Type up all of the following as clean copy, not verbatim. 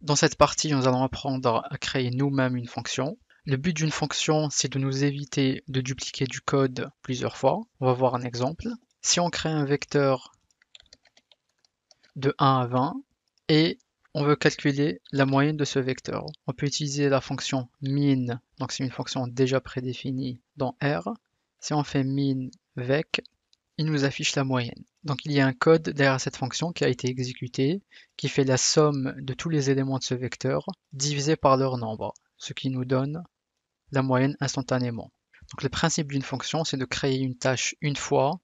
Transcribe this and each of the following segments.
Dans cette partie, nous allons apprendre à créer nous-mêmes une fonction. Le but d'une fonction, c'est de nous éviter de dupliquer du code plusieurs fois. On va voir un exemple. Si on crée un vecteur de 1 à 20 et on veut calculer la moyenne de ce vecteur, on peut utiliser la fonction min, donc c'est une fonction déjà prédéfinie dans R. Si on fait min vec, il nous affiche la moyenne. Donc il y a un code derrière cette fonction qui a été exécuté, qui fait la somme de tous les éléments de ce vecteur divisé par leur nombre, ce qui nous donne la moyenne instantanément. Donc le principe d'une fonction, c'est de créer une tâche une fois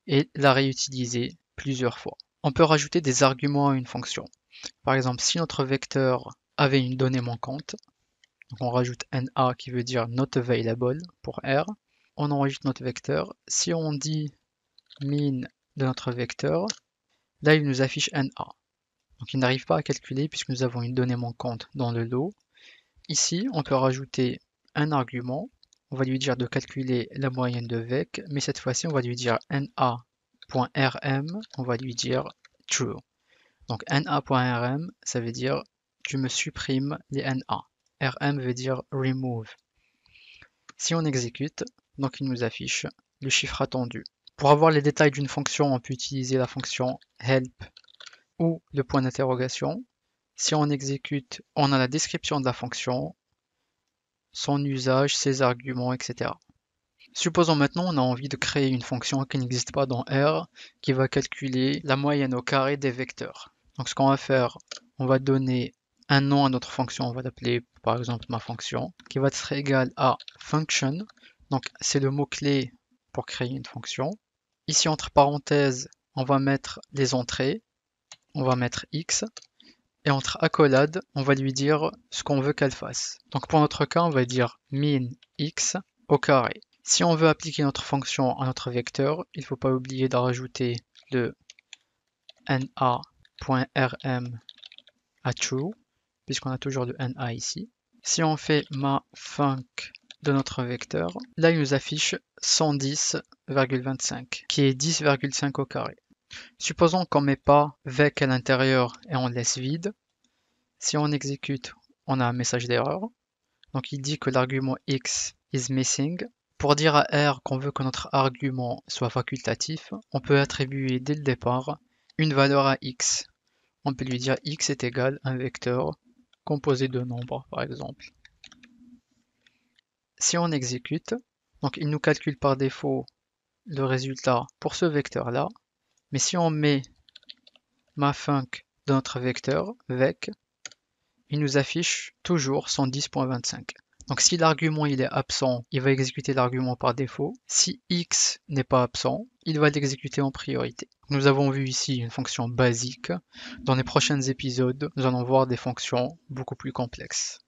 et la réutiliser plusieurs fois. On peut rajouter des arguments à une fonction. Par exemple, si notre vecteur avait une donnée manquante, donc on rajoute NA qui veut dire not available pour R, on enregistre notre vecteur. Si on dit min de notre vecteur, là il nous affiche NA. Donc il n'arrive pas à calculer puisque nous avons une donnée manquante dans le lot. Ici, on peut rajouter un argument. On va lui dire de calculer la moyenne de vec, mais cette fois-ci, on va lui dire na.rm, on va lui dire true. Donc na.rm, ça veut dire tu me supprimes les na. rm veut dire remove. Si on exécute, donc il nous affiche le chiffre attendu. Pour avoir les détails d'une fonction, on peut utiliser la fonction help ou le point d'interrogation. Si on exécute, on a la description de la fonction, son usage, ses arguments, etc. Supposons maintenant on a envie de créer une fonction qui n'existe pas dans R, qui va calculer la moyenne au carré des vecteurs. Donc ce qu'on va faire, on va donner un nom à notre fonction, on va l'appeler par exemple ma fonction, qui va être égal à function. Donc c'est le mot-clé pour créer une fonction. Ici entre parenthèses, on va mettre les entrées, on va mettre x, et entre accolades, on va lui dire ce qu'on veut qu'elle fasse. Donc pour notre cas, on va dire min x au carré. Si on veut appliquer notre fonction à notre vecteur, il ne faut pas oublier de rajouter le na.rm à true, puisqu'on a toujours le na ici. Si on fait ma func de notre vecteur, là il nous affiche 110,25, qui est 10,5 au carré. Supposons qu'on ne met pas vec à l'intérieur et on laisse vide. Si on exécute, on a un message d'erreur. Donc il dit que l'argument x is missing. Pour dire à R qu'on veut que notre argument soit facultatif, on peut attribuer dès le départ une valeur à x. On peut lui dire x est égal à un vecteur composé de nombres, par exemple. Si on exécute, donc il nous calcule par défaut le résultat pour ce vecteur-là, mais si on met ma func de notre vecteur, vec, il nous affiche toujours 110.25. Donc si l'argument il est absent, il va exécuter l'argument par défaut. Si x n'est pas absent, il va l'exécuter en priorité. Nous avons vu ici une fonction basique. Dans les prochains épisodes, nous allons voir des fonctions beaucoup plus complexes.